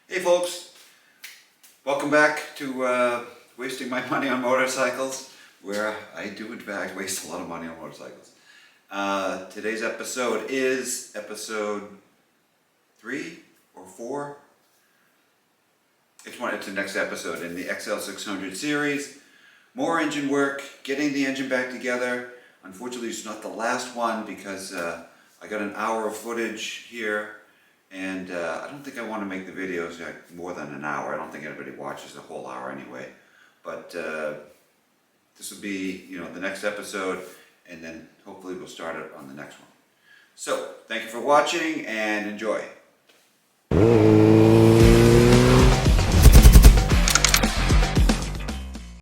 Hey folks, welcome back to wasting my money on motorcycles, where I do in fact waste a lot of money on motorcycles. Today's episode is episode 3 or 4. It's the next episode in the XL600 series. More engine work, getting the engine back together. Unfortunately, it's not the last one because I got an hour of footage here. And I don't think I want to make the videos more than an hour. I don't think anybody watches the whole hour anyway. But this will be, the next episode, and then hopefully we'll start it on the next one. So, thank you for watching and enjoy.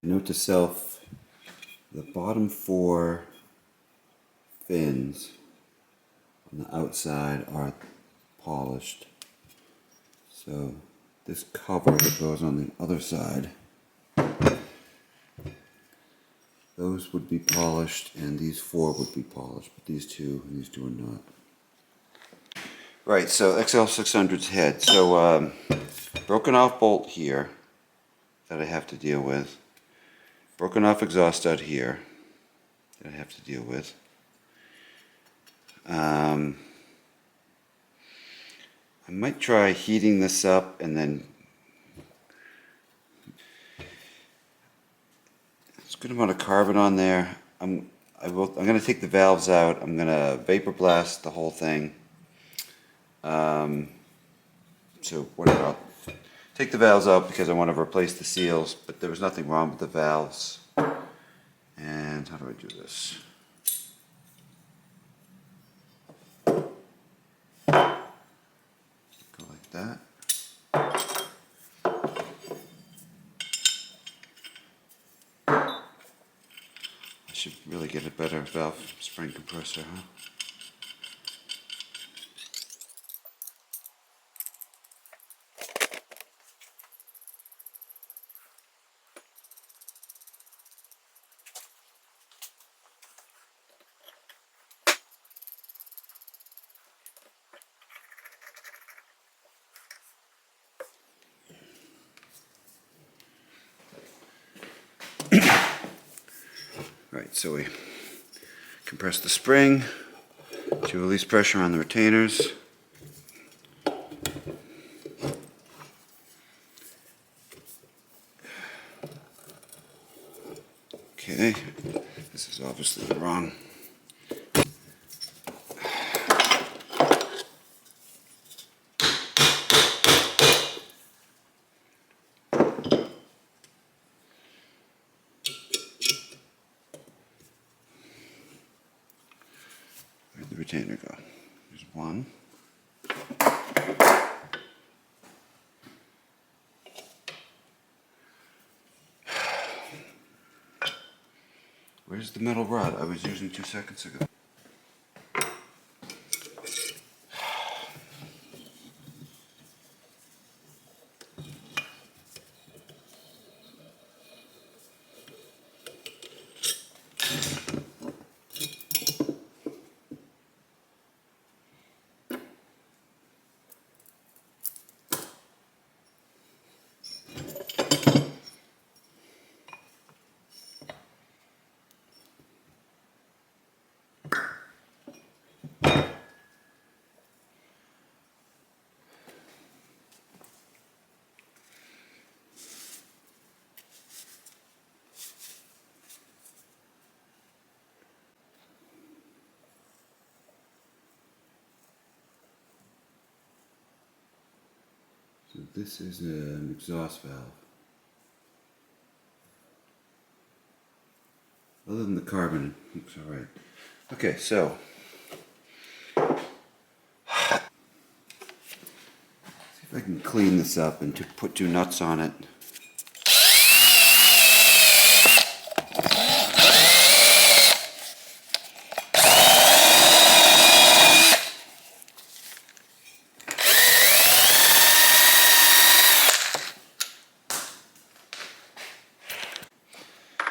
Note to self, the bottom 4 fins on the outside are polished. So this cover that goes on the other side, those would be polished, and these 4 would be polished, but these two are not. Right, so XL600's head. So broken off bolt here that I have to deal with. Broken off exhaust stud here that I have to deal with. I might try heating this up and then there's a good amount of carbon on there. I'm going to take the valves out. I'm going to vapor blast the whole thing. So whatever. I'll take the valves out because I want to replace the seals, but there was nothing wrong with the valves. And how do I do this? That. I should really get a better valve spring compressor, huh? Right, so we compress the spring to release pressure on the retainers. Okay, this is obviously the wrong. Where'd the retainer go? There's one. Where's the metal rod I was using 2 seconds ago? So this is an exhaust valve. Other than the carbon, it looks alright. Okay, so see if I can clean this up and put 2 nuts on it.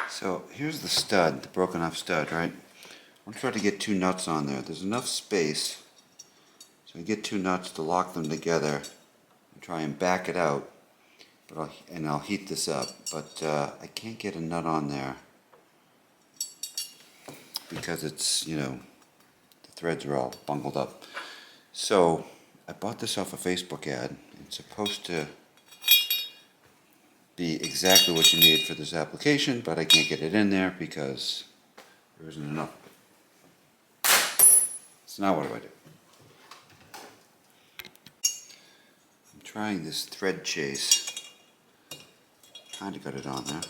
So here's the stud, the broken off stud, right? I'm going to try to get 2 nuts on there. There's enough space, so I get 2 nuts to lock them together and try and back it out, but I'll heat this up. But I can't get a nut on there because it's, you know, the threads are all bungled up. So I bought this off a Facebook ad. It's supposed to be exactly what you need for this application, but I can't get it in there because there isn't enough. So now what do I do? I'm trying this thread chase. Kind of got it on there.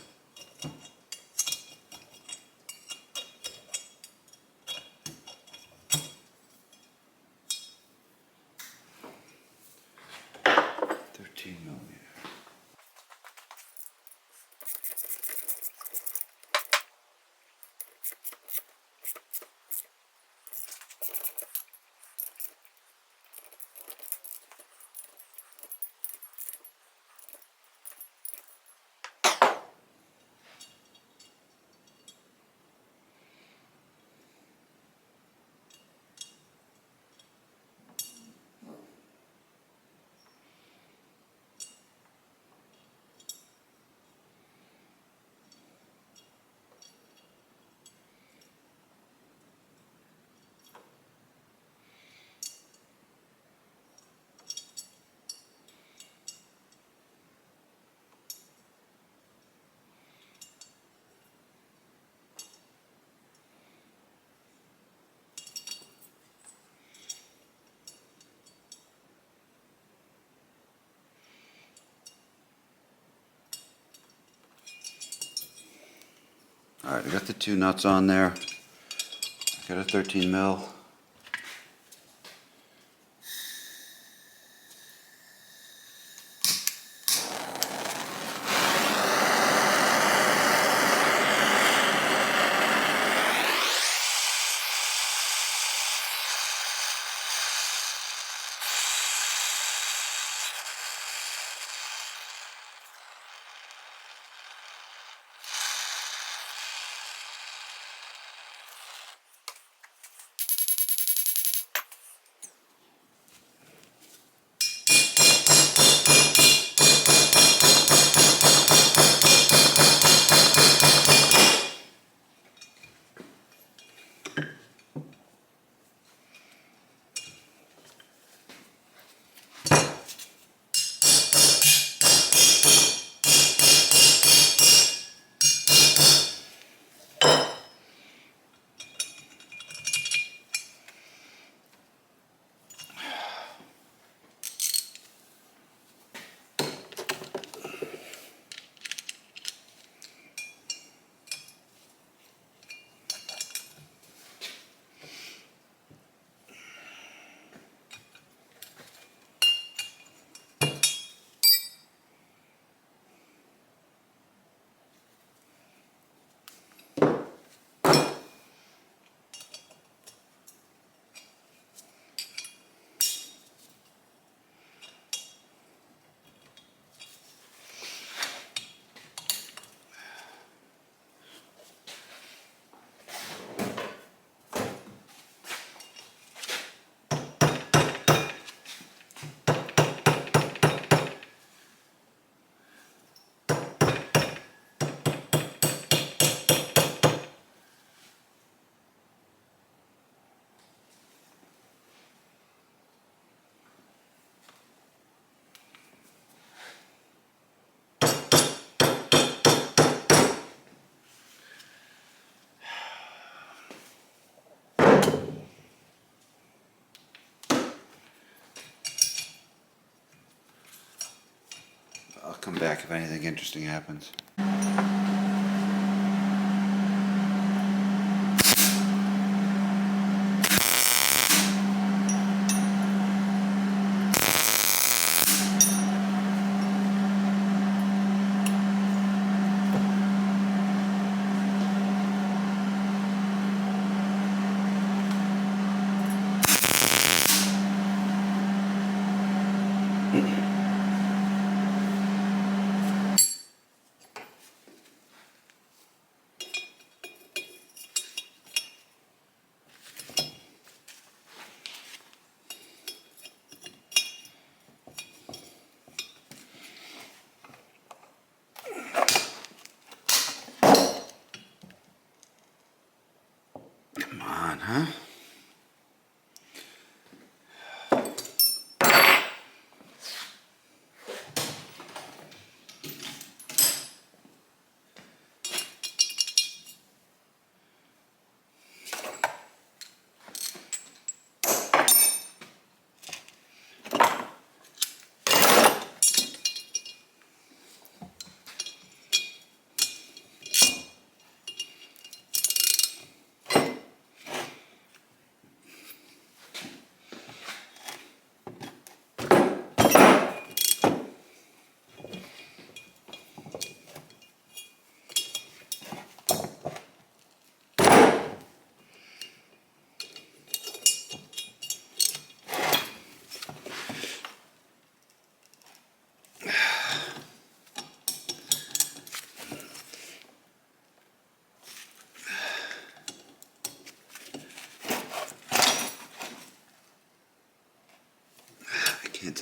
Alright, I got the two nuts on there. I got a 13 mil. I'll come back if anything interesting happens.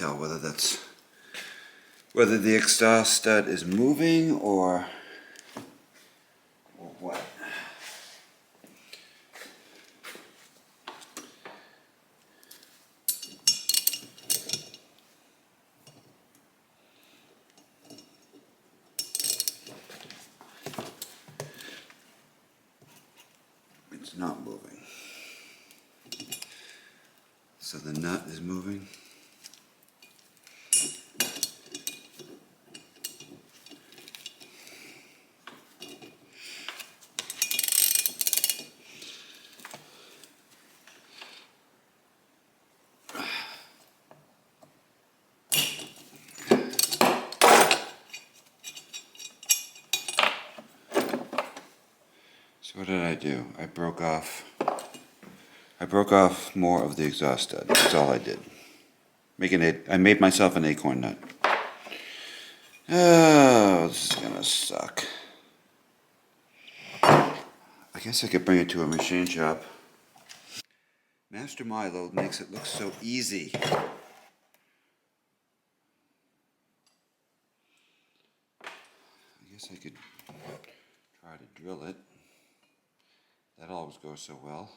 tell whether the exhaust stud is moving or what. It's not moving. So the nut is moving. So what did I do? I broke off more of the exhaust stud. That's all I did. I made myself an acorn nut. Oh, this is gonna suck. I guess I could bring it to a machine shop. Master Milo makes it look so easy. I guess I could try to drill it. That always goes so well.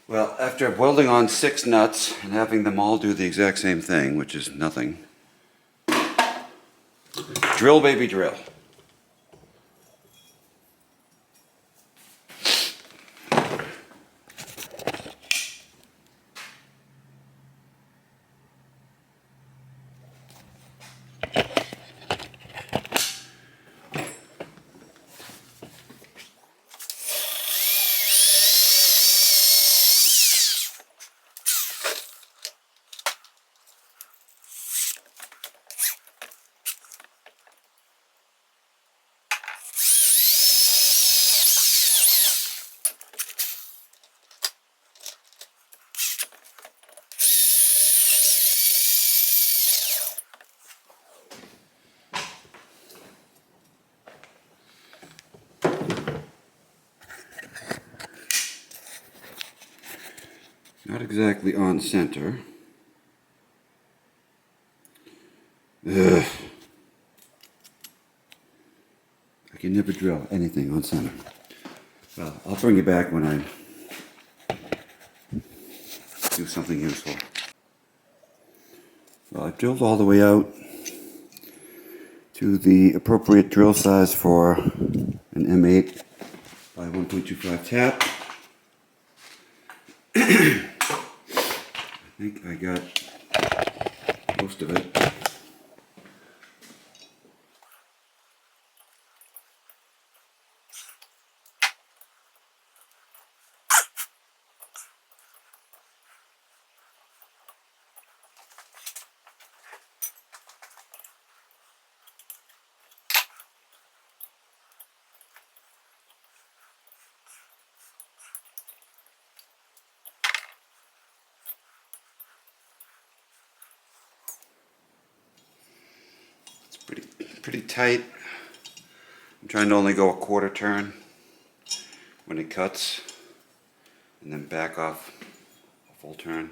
Well, after welding on 6 nuts and having them all do the exact same thing, which is nothing, drill baby drill. Not exactly on center. Ugh. I can never drill anything on center. Well, I'll bring you back when I do something useful. Well, I've drilled all the way out to the appropriate drill size for an M8 by 1.25 tap. I think I got most of it. Pretty tight. I'm trying to only go a quarter turn when it cuts, and then back off a full turn.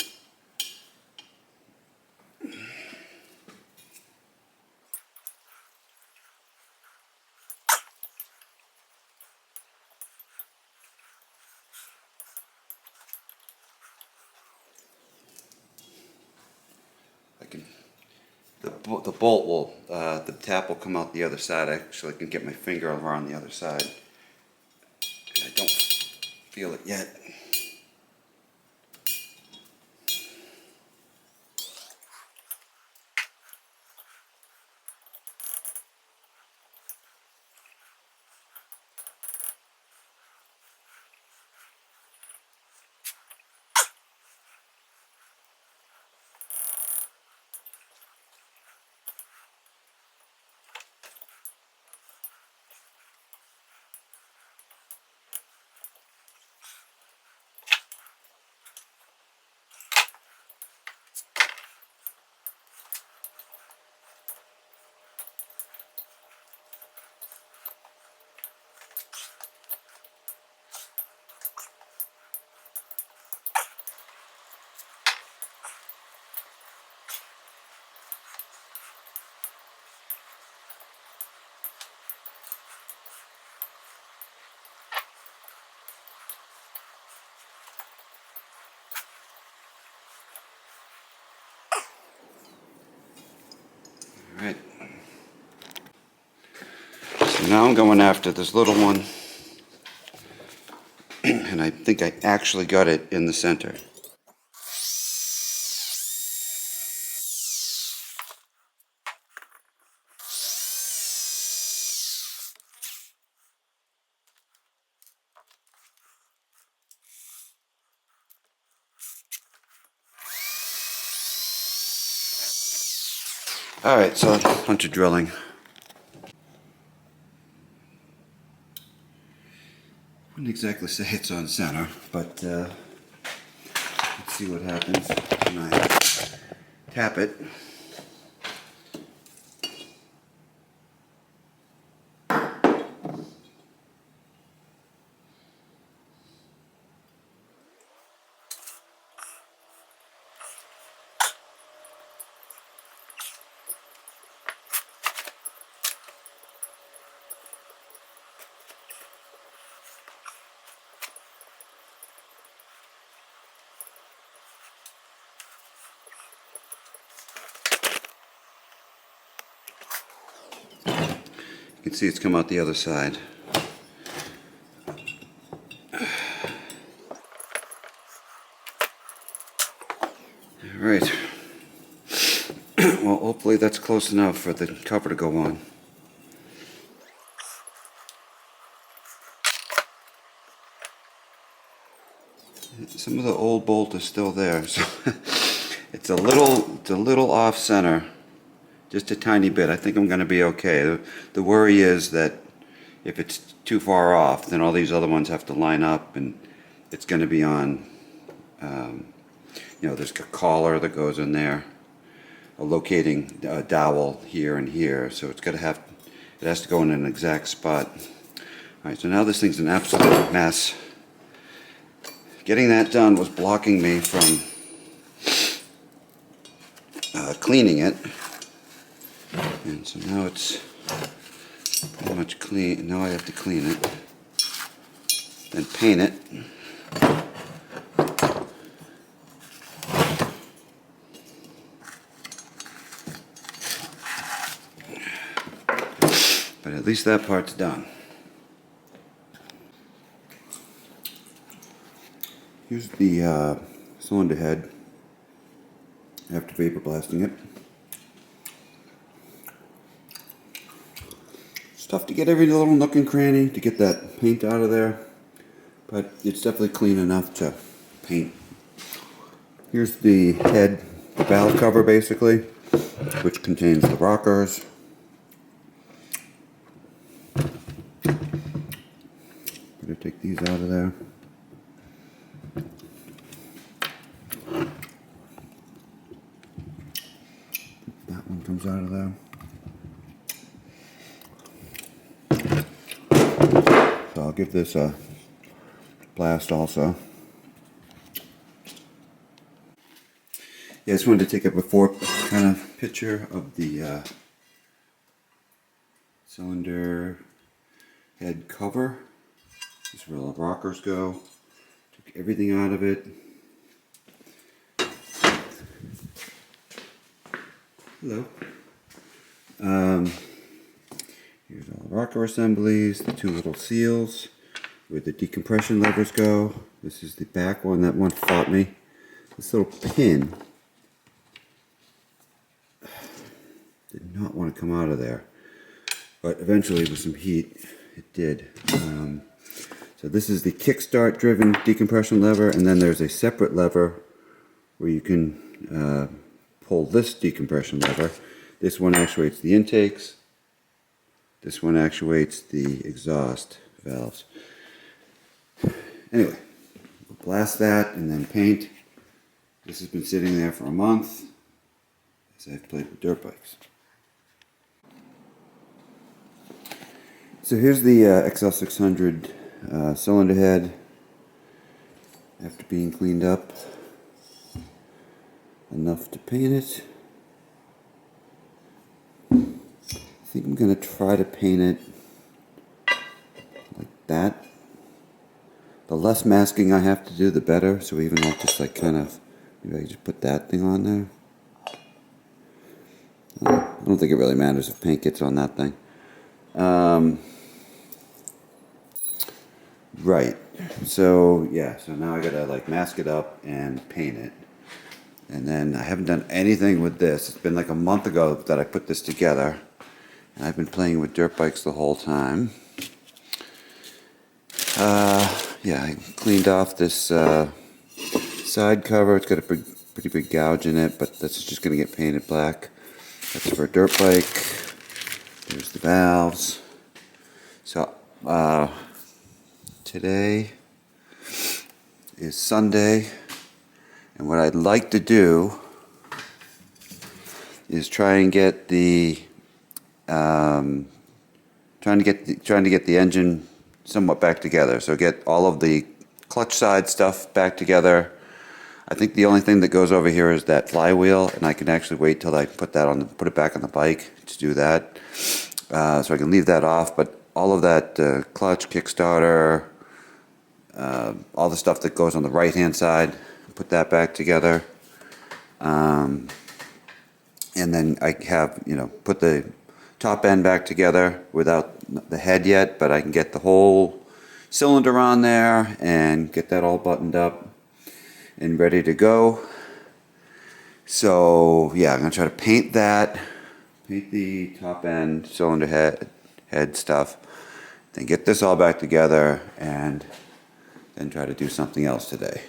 The bolt will, the tap will come out the other side. Actually, I can get my finger over on the other side. I don't feel it yet. Alright. So now I'm going after this little one. And I think I actually got it in the center. Alright, so a bunch of drilling. Wouldn't exactly say it's on center, but let's see what happens when I tap it. You can see it's come out the other side. Alright. Well, hopefully that's close enough for the cover to go on. Some of the old bolt is still there, so it's a little off center. Just a tiny bit. I think I'm going to be okay. The worry is that if it's too far off, then all these other ones have to line up, and it's going to be on, there's a collar that goes in there, a locating dowel here and here, so it has to go in an exact spot. Alright, so now this thing's an absolute mess. Getting that done was blocking me from cleaning it. And so now it's pretty much clean. Now I have to clean it, then paint it. But at least that part's done. Here's the cylinder head after vapor blasting it. It's tough to get every little nook and cranny to get that paint out of there, but it's definitely clean enough to paint. Here's the head, the valve cover basically, which contains the rockers. Better take these out of there. That one comes out of there. So I'll give this a blast also. Yeah, I just wanted to take a before kind of picture of the cylinder head cover. This is where the rockers go. Took everything out of it. Hello. Here's all the rocker assemblies, the two little seals where the decompression levers go. This is the back one. That one fought me. This little pin did not want to come out of there, but eventually with some heat it did. So this is the kickstart driven decompression lever, and then there's a separate lever where you can pull this decompression lever. This one actuates the intakes. This one actuates the exhaust valves. Anyway, we'll blast that and then paint. This has been sitting there for a month, as I've played with dirt bikes. So here's the XL600 cylinder head after being cleaned up enough to paint it. I think I'm going to try to paint it like that. The less masking I have to do, the better. So even like just like kind of, maybe I just put that thing on there. I don't don't think it really matters if paint gets on that thing. Right. So yeah, so now I gotta like mask it up and paint it. And then I haven't done anything with this. It's been like a month ago that I put this together. And I've been playing with dirt bikes the whole time. Yeah, I cleaned off this side cover. It's got a pretty big gouge in it, but that's just gonna get painted black. That's for a dirt bike. There's the valves. So today is Sunday, and what I'd like to do is try and get the trying to get the engine somewhat back together. So get all of the clutch side stuff back together. I think the only thing that goes over here is that flywheel, and I can actually wait till I put it back on the bike to do that. So I can leave that off, but all of that clutch, Kickstarter, all the stuff that goes on the right-hand side, put that back together. And then I have, put the top end back together without the head yet, but I can get the whole cylinder on there and get that all buttoned up and ready to go. So yeah, I'm gonna try to paint the top end cylinder head stuff, then get this all back together and then try to do something else today.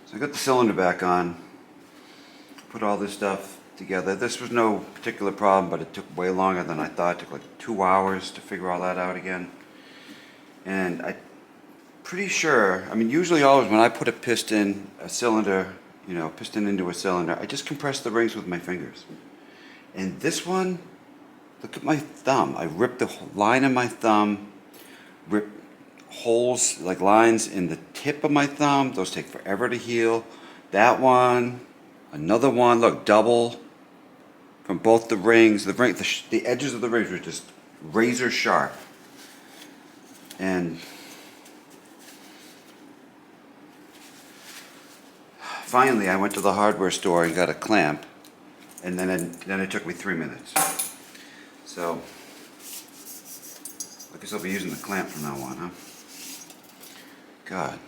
So I got the cylinder back on, put all this stuff together. This was no particular problem, but it took way longer than I thought. It took like 2 hours to figure all that out again. And I'm pretty sure, usually always when I put a piston into a cylinder, I just compress the rings with my fingers. And this one, look at my thumb. I ripped the line of my thumb, ripped holes, like lines in the tip of my thumb. Those take forever to heal. That one, another one, look, double from both the rings. The edges of the rings were just razor sharp. And finally, I went to the hardware store and got a clamp, and then it took me 3 minutes. So I guess I'll be using the clamp from now on, huh? God.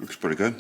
Looks pretty good.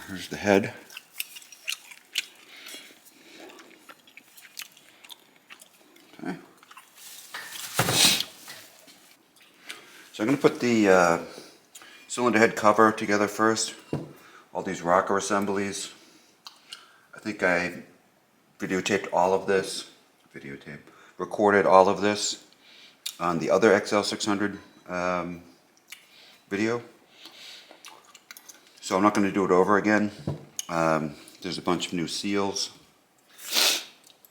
Here's the head. Okay. So I'm going to put the cylinder head cover together first. All these rocker assemblies. I think I videotaped all of this. Recorded all of this on the other XL600 video. So I'm not going to do it over again. There's a bunch of new seals.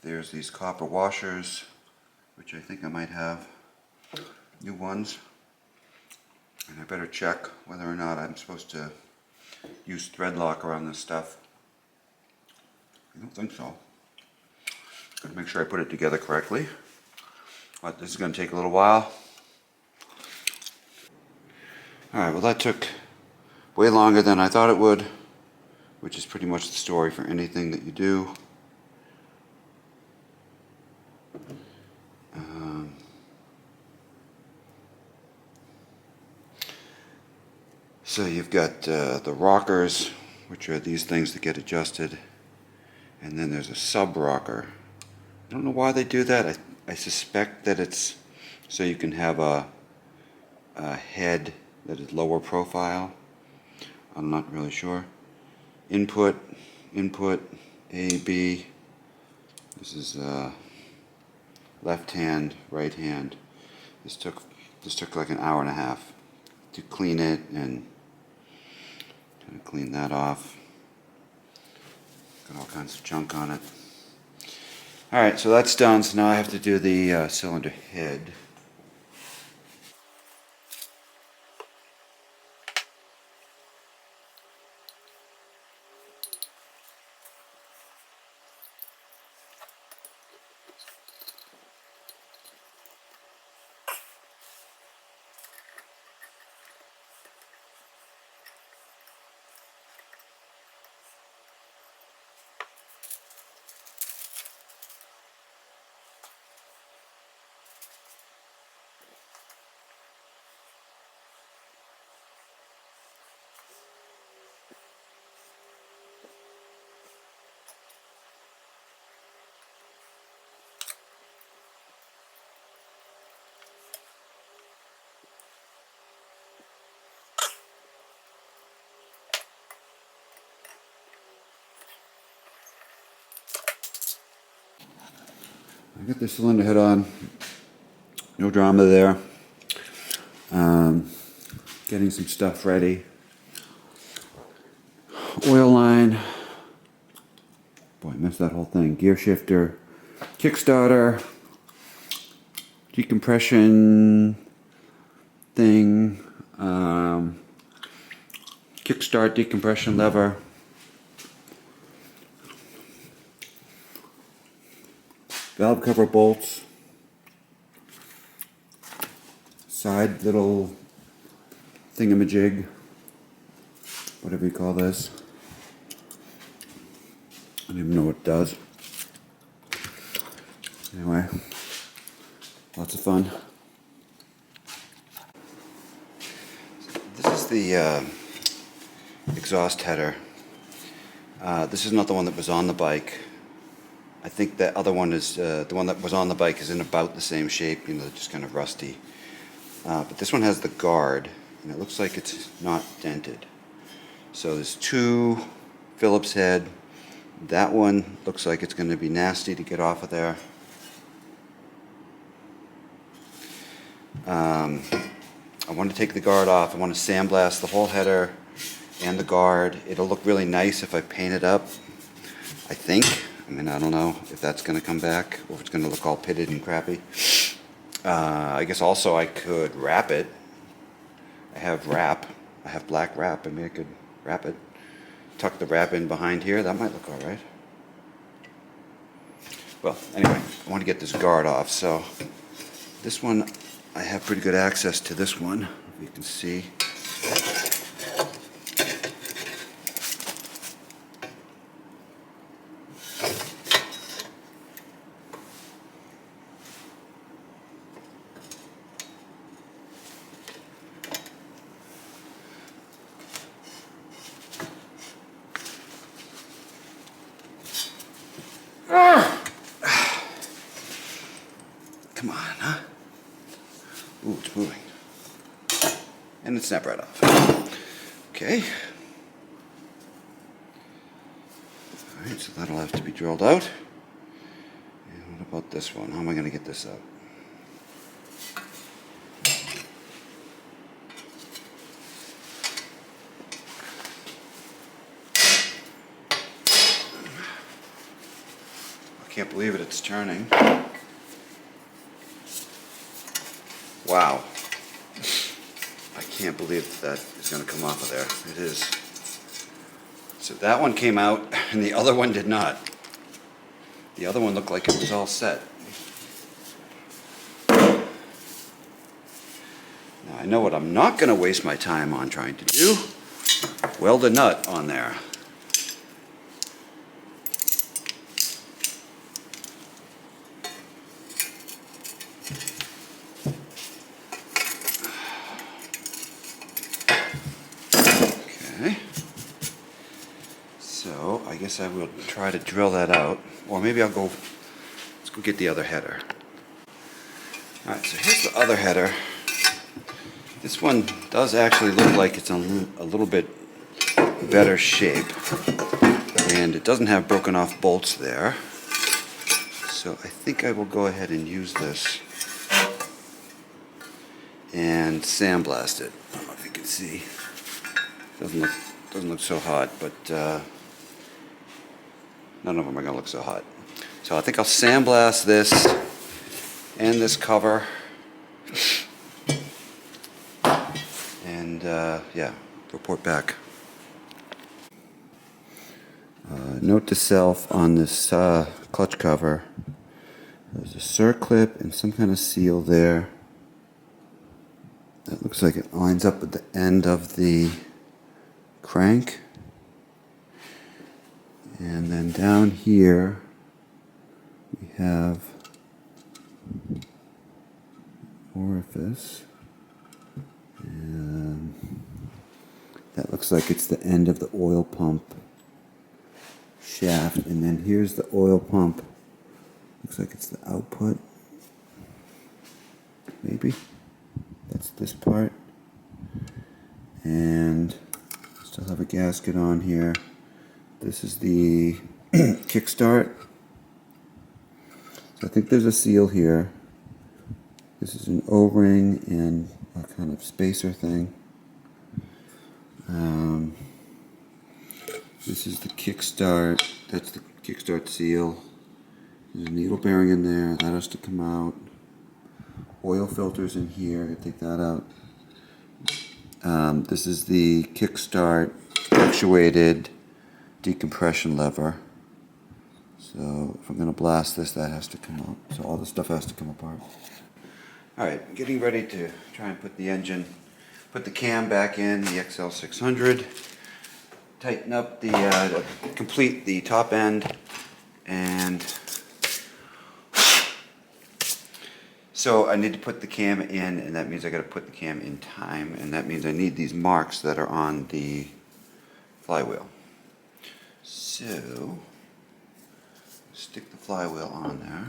There's these copper washers, which I think I might have new ones. And I better check whether or not I'm supposed to use thread lock around this stuff. I don't think so. Gotta make sure I put it together correctly. But this is going to take a little while. Alright, well that took way longer than I thought it would, which is pretty much the story for anything that you do. So you've got the rockers, which are these things that get adjusted, and then there's a sub rocker. I don't know why they do that. I suspect that it's so you can have a head that is lower profile. I'm not really sure. Input, A, B. This is left hand, right hand. This took like an hour and a half to clean it and kind of clean that off. Got all kinds of junk on it. Alright, so that's done, so now I have to do the cylinder head. I got the cylinder head on, no drama there. Getting some stuff ready. Oil line. Boy, I missed that whole thing. Gear shifter, kickstarter, decompression thing, kickstart decompression lever. Valve cover bolts, side little thingamajig, whatever you call this. I don't even know what it does. Anyway, lots of fun. This is the exhaust header. This is not the one that was on the bike. I think the other one is, the one that was on the bike is in about the same shape, just kind of rusty. But this one has the guard, and it looks like it's not dented. So there's two Phillips head. That one looks like it's going to be nasty to get off of there. I want to take the guard off. I want to sandblast the whole header and the guard. It'll look really nice if I paint it up, I think. I mean, I don't know if that's going to come back or if it's going to look all pitted and crappy. I guess also I could wrap it. I have wrap. I have black wrap. I mean, I could wrap it. Tuck the wrap in behind here. That might look all right. Well, anyway, I want to get this guard off. So this one, I have pretty good access to this one, if you can see. Come on, huh? Ooh, it's moving. And it snapped right off. Okay. Alright, so that'll have to be drilled out. And what about this one? How am I going to get this out? I can't believe it, it's turning. Wow. I can't believe that is going to come off of there. It is. So that one came out and the other one did not. The other one looked like it was all set. Now I know what I'm not going to waste my time on trying to do. Weld a nut on there. So I guess I will try to drill that out, or maybe let's go get the other header. Alright, so here's the other header. This one does actually look like it's in a little bit better shape, and it doesn't have broken off bolts there. So I think I will go ahead and use this and sandblast it. I don't know if you can see. Doesn't look so hot, but none of them are going to look so hot. So I think I'll sandblast this and this cover. And yeah, report back. Note to self on this clutch cover. There's a circlip and some kind of seal there. That looks like it lines up with the end of the crank. And then down here we have orifice, and that looks like it's the end of the oil pump shaft, and then here's the oil pump. Looks like it's the output, maybe that's this part, and still have a gasket on here. This is the kickstart. So I think there's a seal here. This is an O-ring and a kind of spacer thing. This is the kickstart. That's the kickstart seal. There's a needle bearing in there. That has to come out. Oil filters in here. I take that out. This is the kickstart actuated decompression lever. So if I'm going to blast this, that has to come out. So all this stuff has to come apart. Alright, getting ready to try and put the cam back in, the XL600. Tighten up complete the top end, and So I need to put the cam in, and that means I got to put the cam in time, and that means I need these marks that are on the flywheel. So stick the flywheel on there.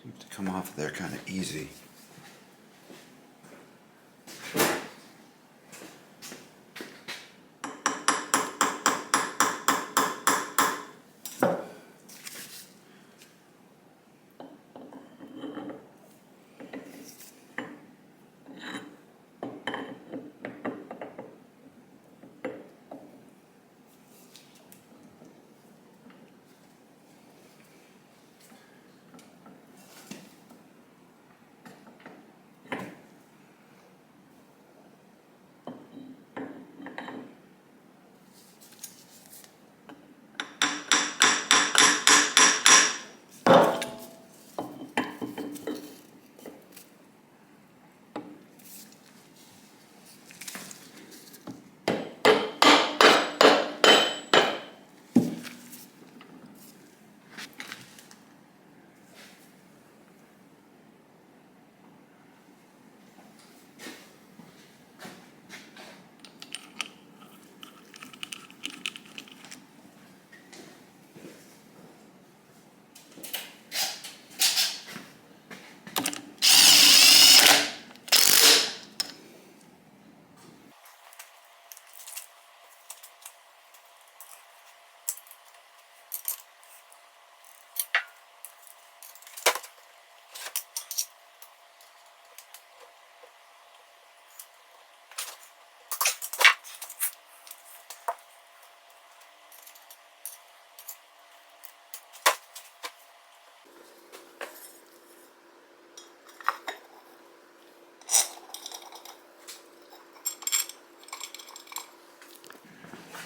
Seems to come off there kind of easy.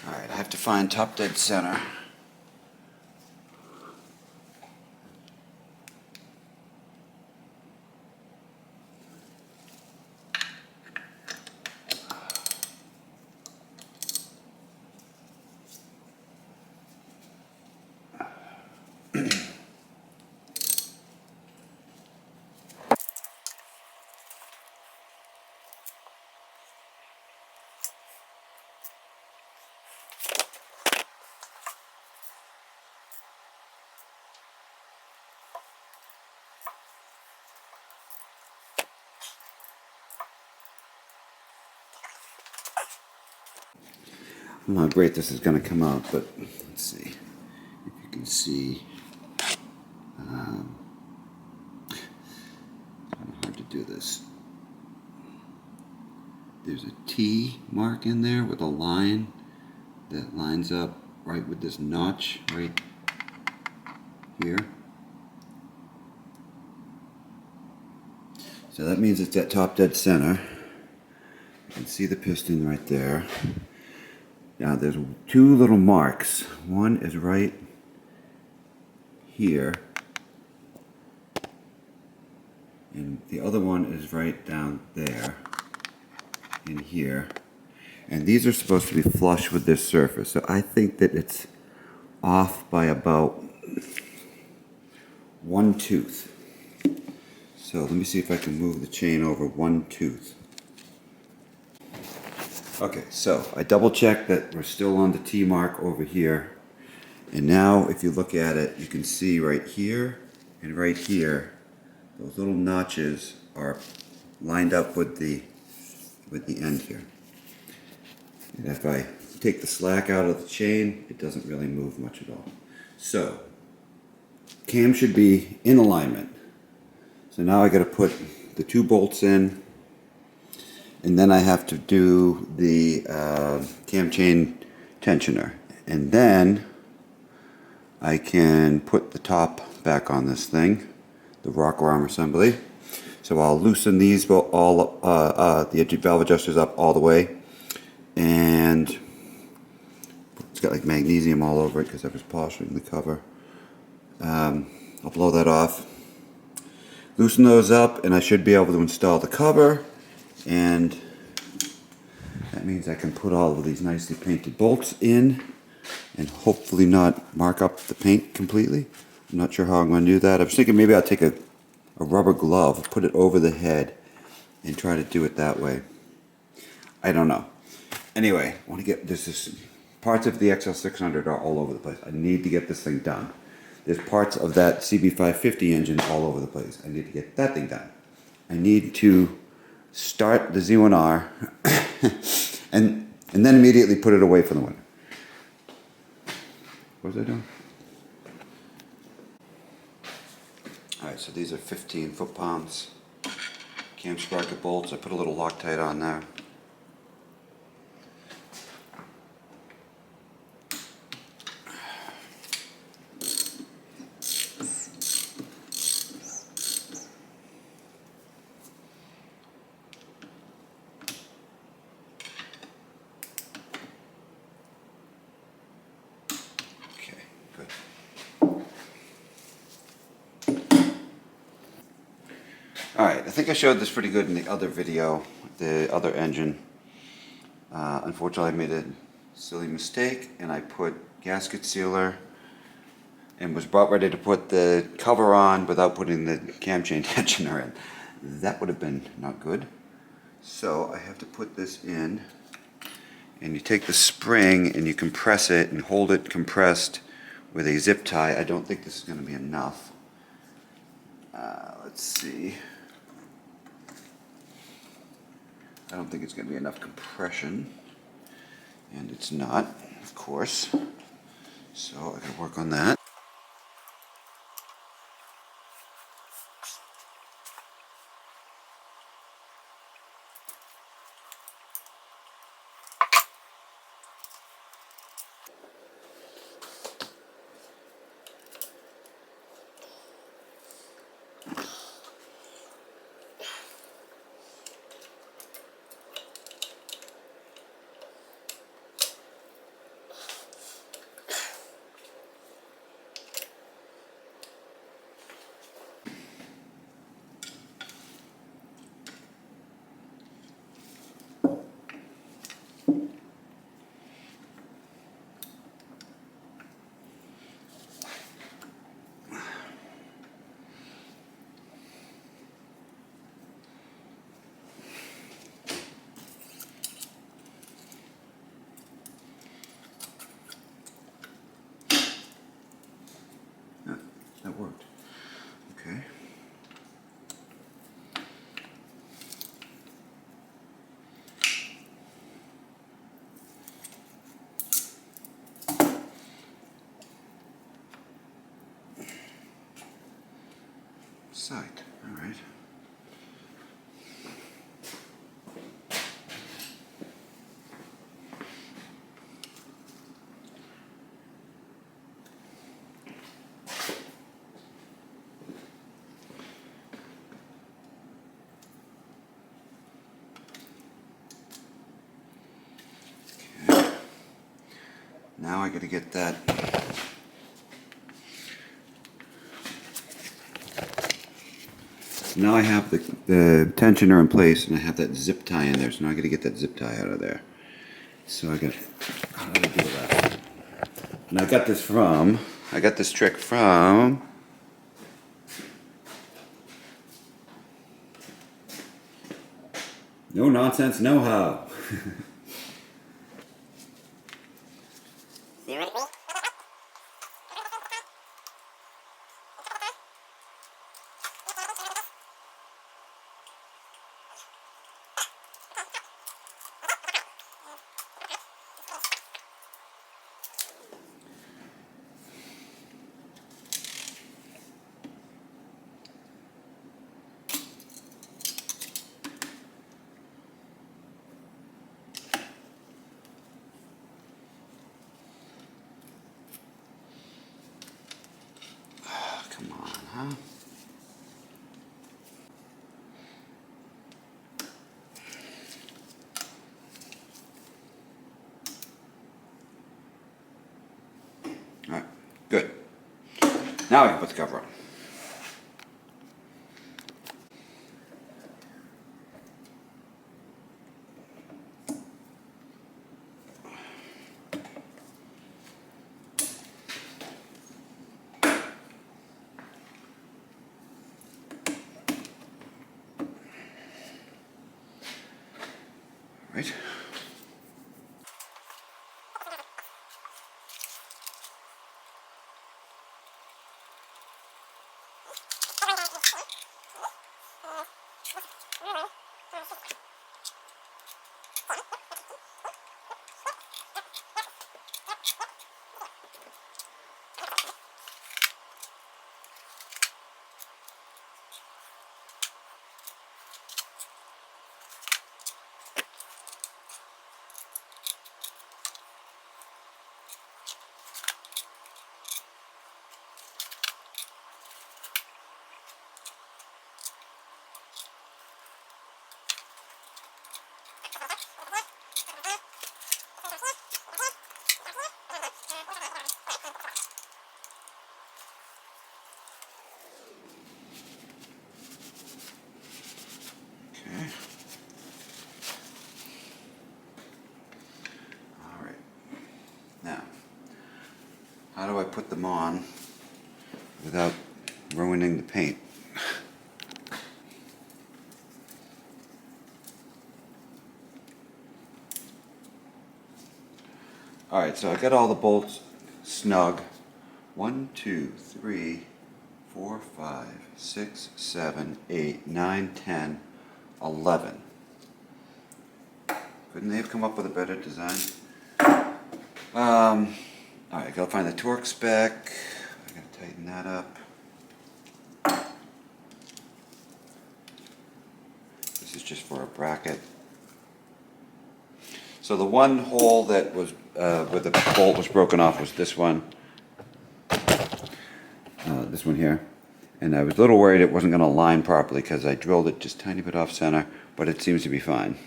Alright, I have to find top dead center. I don't know how great this is going to come out, but let's see if you can see. Kind of hard to do this. There's a T mark in there with a line that lines up right with this notch right here. So that means it's at top dead center. You can see the piston right there. Now there's two little marks. One is right here, and the other one is right down there in here. And these are supposed to be flush with this surface. So I think that it's off by about 1 tooth. So let me see if I can move the chain over 1 tooth. Okay, so I double checked that we're still on the T mark over here. And now if you look at it, you can see right here and right here, those little notches are lined up with the end here. And if I take the slack out of the chain, it doesn't really move much at all. So, cam should be in alignment. So now I got to put the 2 bolts in, and then I have to do the cam chain tensioner. And then I can put the top back on this thing, the rocker arm assembly. So I'll loosen these all the valve adjusters up all the way, and it's got like magnesium all over it because I was polishing the cover. I'll blow that off, loosen those up, and I should be able to install the cover, and that means I can put all of these nicely painted bolts in and hopefully not mark up the paint completely. I'm not sure how I'm going to do that. I was thinking maybe I'll take a rubber glove, put it over the head, and try to do it that way. I don't know. Anyway, I want to get this parts of the XL600 are all over the place. I need to get this thing done. There's parts of that CB550 engine all over the place. I need to get that thing done. I need to start the Z1R and then immediately put it away for the winter. What was I doing? Alright, so these are 15 foot-pounds cam sprocket bolts. I put a little Loctite on there. Alright, I think I showed this pretty good in the other video, the other engine. Unfortunately, I made a silly mistake and I put gasket sealer and was about ready to put the cover on without putting the cam chain tensioner in. That would have been not good. So I have to put this in, and you take the spring and you compress it and hold it compressed with a zip tie. I don't think this is going to be enough. Let's see. I don't think it's going to be enough compression, and it's not, of course, so I gotta work on that. That worked. Okay. Sight. All right. Now I got to get that now I have the tensioner in place, and I have that zip tie in there, so now I got to get that zip tie out of there. So how do I do that? And I got this trick from No Nonsense Know-How. You ready? Come on, huh? Now I can put the cover on. Right. Okay. All right. Now, how do I put them on without ruining the paint? All right, so I got all the bolts snug. 1, 2, 3, 4, 5, 6, 7, 8, 9, 10, 11. Couldn't they have come up with a better design? All right, I gotta find the torque spec. I gotta tighten that up. This is just for a bracket. So the one hole that was where the bolt was broken off was this one here, and I was a little worried it wasn't going to line properly because I drilled it just a tiny bit off center, but it seems to be fine.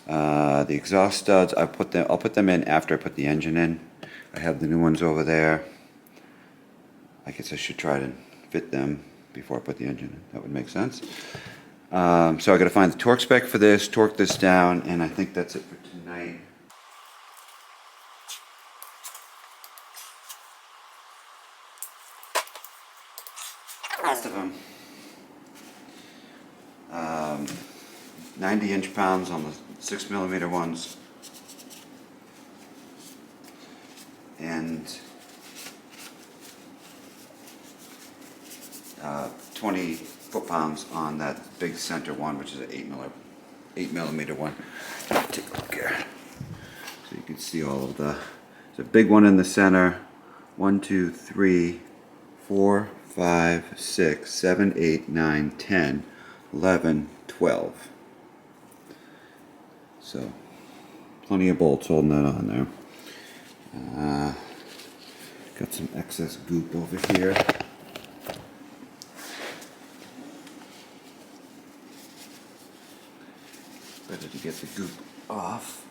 The exhaust studs, I'll put them in after I put the engine in. I have the new ones over there. I guess I should try to fit them before I put the engine in. That would make sense. So I got to find the torque spec for this, torque this down, and I think that's it for tonight. Rest of them. 90 inch-pounds on the 6mm ones, and 20 foot-pounds on that big center one, which is an 8mm one. Take a look here, so you can see all of the. There's a big one in the center. 1, 2, 3, 4, 5, 6, 7, 8, 9, 10, 11, 12. So, plenty of bolts holding that on there. Got some excess goop over here. Better to get the goop off.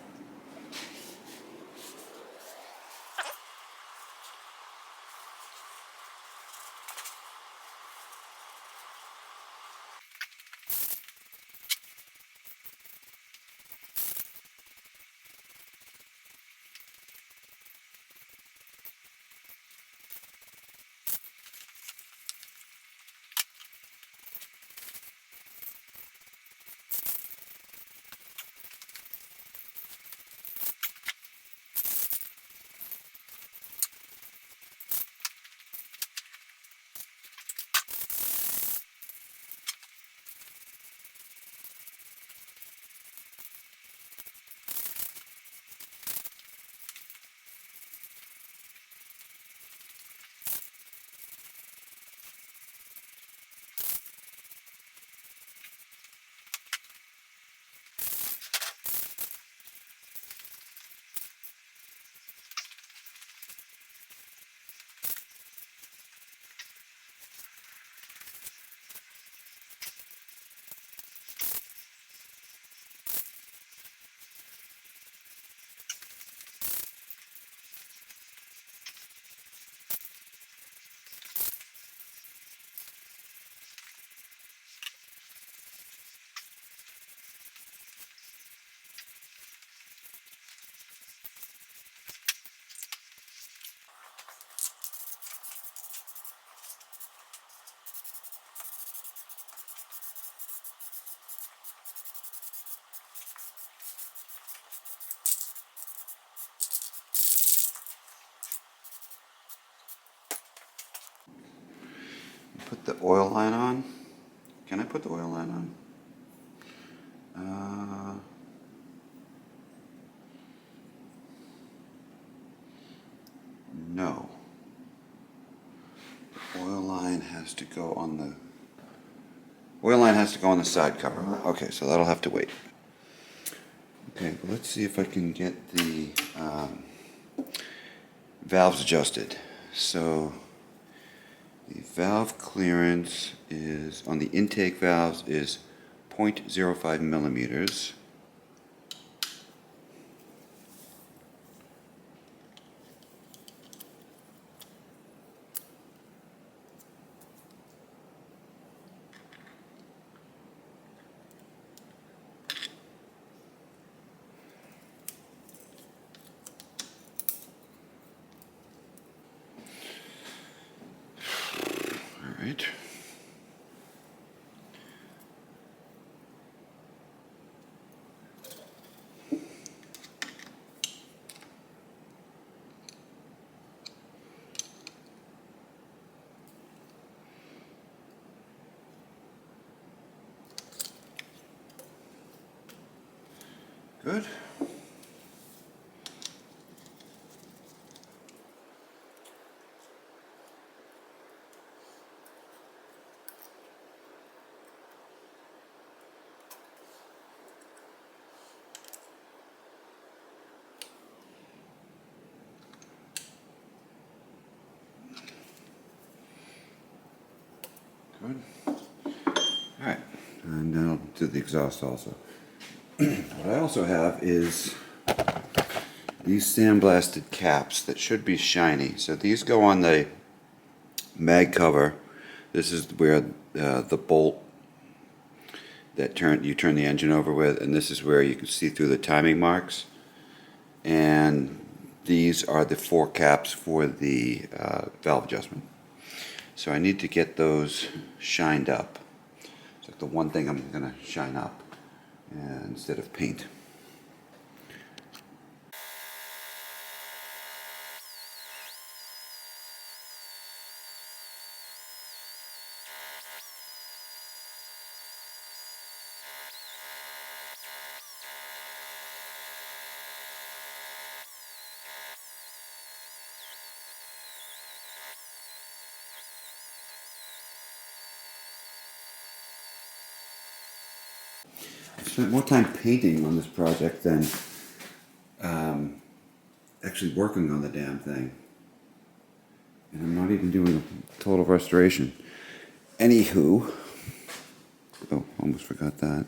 put the oil line on. Can I put the oil line on? No. The oil line has to go on the side cover. Okay, so that'll have to wait. Okay, well, let's see if I can get the valves adjusted. So the valve clearance is on the intake valves is 0.05 millimeters. All right. Good. Good. All right, and then I'll do the exhaust also. What I also have is these sandblasted caps that should be shiny. So these go on the mag cover. This is where the bolt that you turn the engine over with, and this is where you can see through the timing marks. And these are the 4 caps for the valve adjustment. So I need to get those shined up. It's like the one thing I'm going to shine up instead of paint. I spent more time painting on this project than actually working on the damn thing. And I'm not even doing a total restoration. Anywho, oh, almost forgot that.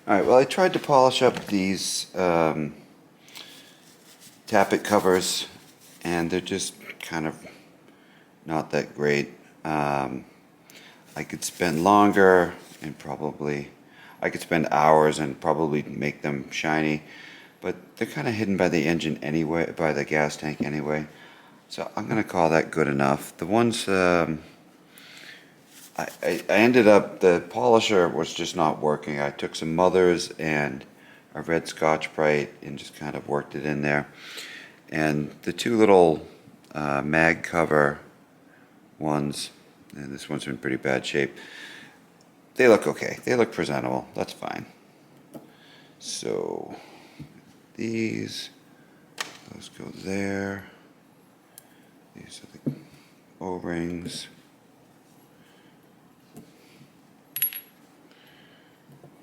Alright, well, I tried to polish up these tappet covers, and they're just kind of not that great. I could spend longer and I could spend hours and probably make them shiny, but they're kind of hidden by the engine anyway, by the gas tank anyway. So I'm going to call that good enough. The ones I ended up, the polisher was just not working. I took some Mothers and a red Scotch-Brite and just kind of worked it in there. And the 2 little mag cover ones, and this one's in pretty bad shape, they look okay. They look presentable. That's fine. So those go there. These are the O-rings.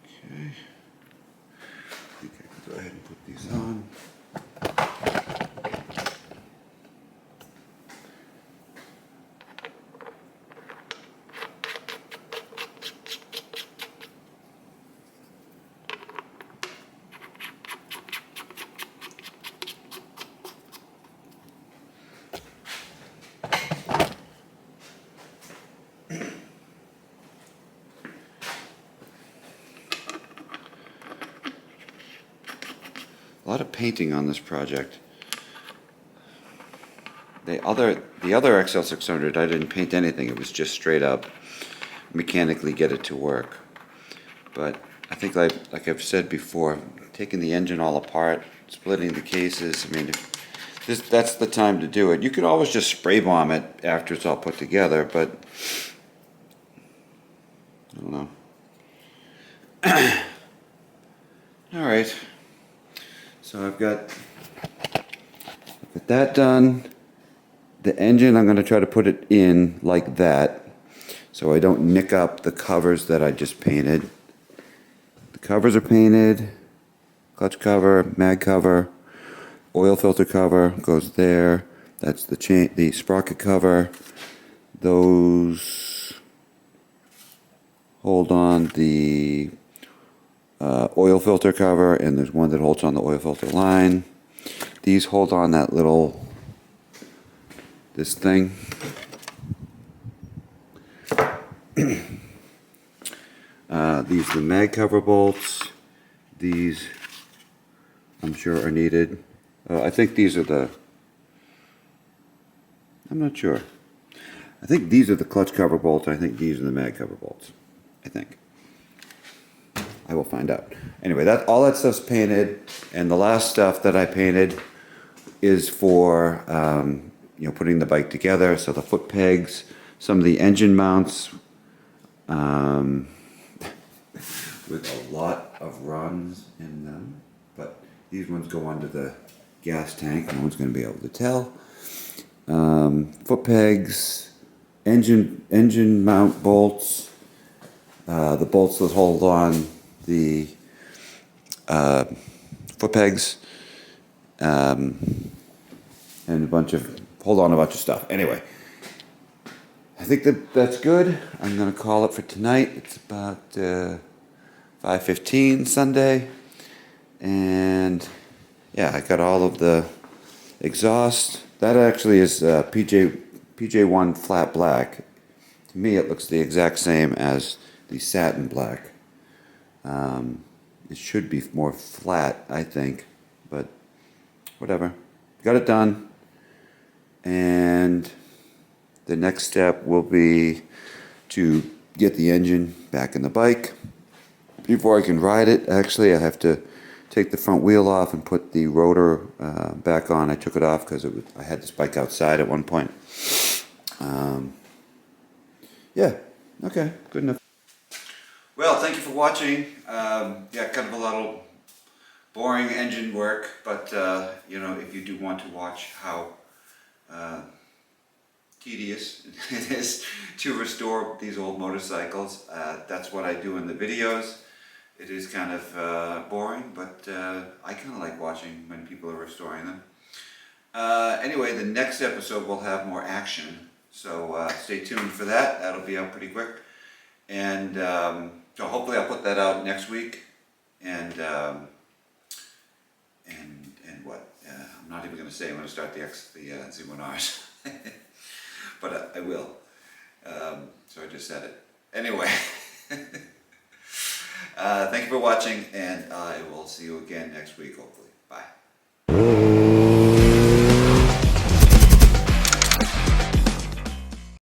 Okay. I think I can go ahead and put these on. lot of painting on this project. The other XL600, I didn't paint anything. It was just straight up mechanically get it to work. But I think, like I've said before, taking the engine all apart, splitting the cases, I mean, that's the time to do it. You could always just spray bomb it after it's all put together, but I don't know. All right, so I've got that done. The engine, I'm going to try to put it in like that so I don't nick up the covers that I just painted. The covers are painted, clutch cover, mag cover, oil filter cover goes there. That's the sprocket cover. Those hold on the oil filter cover, and there's one that holds on the oil filter line. These hold on that this thing. These are the mag cover bolts. These, I'm sure, are needed. I think these are I'm not sure. I think these are the clutch cover bolts. I think these are the mag cover bolts. I think. I will find out. Anyway, all that stuff's painted, and the last stuff that I painted is for putting the bike together. So the foot pegs, some of the engine mounts, with a lot of runs in them, but these ones go under the gas tank. No one's going to be able to tell. Foot pegs, engine mount bolts, the bolts that hold on the foot pegs, and hold on a bunch of stuff. Anyway, I think that's good. I'm going to call it for tonight. It's about 5:15 Sunday, and yeah, I got all of the exhaust. That actually is PJ1 flat black. To me, it looks the exact same as the satin black. It should be more flat, I think, but whatever. Got it done, and the next step will be to get the engine back in the bike. Before I can ride it, actually, I have to take the front wheel off and put the rotor back on. I took it off because I had this bike outside at one point. Yeah, okay, good enough. Well, thank you for watching. Yeah, kind of a little boring engine work, but if you do want to watch how tedious it is to restore these old motorcycles, that's what I do in the videos. It is kind of boring, but I kind of like watching when people are restoring them. Anyway, the next episode will have more action, so stay tuned for that. That'll be out pretty quick. And so hopefully I'll put that out next week. And what? I'm not even going to say I'm going to start the Z1Rs. But I will. So I just said it. Anyway. Thank you for watching, and I will see you again next week, hopefully. Bye.